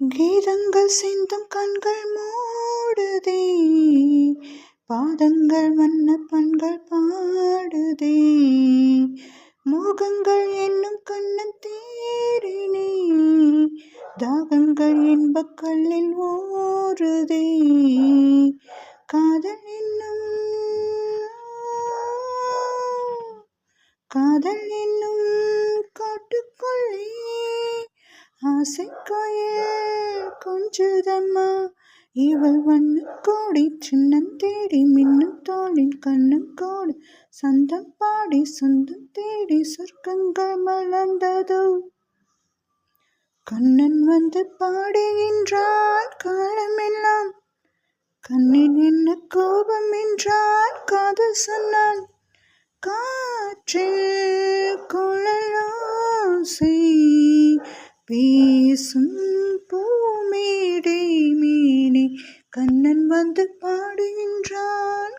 கீதங்கள் சிந்தும் கண்கள் மூடுதே, பாதங்கள் வண்ண பண்கள் பாடுதே, மோகங்கள் என்னும் கண்ணன் தேரினே, தாகங்கள் இன்பக் கல்லில் ஊறுதே, காதல் என்னும் காட்டுக்குள்ளே ஆசைக்குயில் கொஞ்சுதம்மா, இவள் வண்ணக்கோடி சின்னம் தேடி மின்னும் தோளின் கண்ணங்கோடு சந்தம் பாடி சொந்தம் தேடி சொர்க்கங்கள் மலர்ந்ததோ. கண்ணன் வந்து பாடுகின்றான் காலமெல்லாம், கண்ணில் என்ன கோபம் என்றான் காதல் சொன்னான், காற்றில் குழலோசை பேசும் பூமேடை மேனே. கண்ணன் வந்து பாடுகின்றான்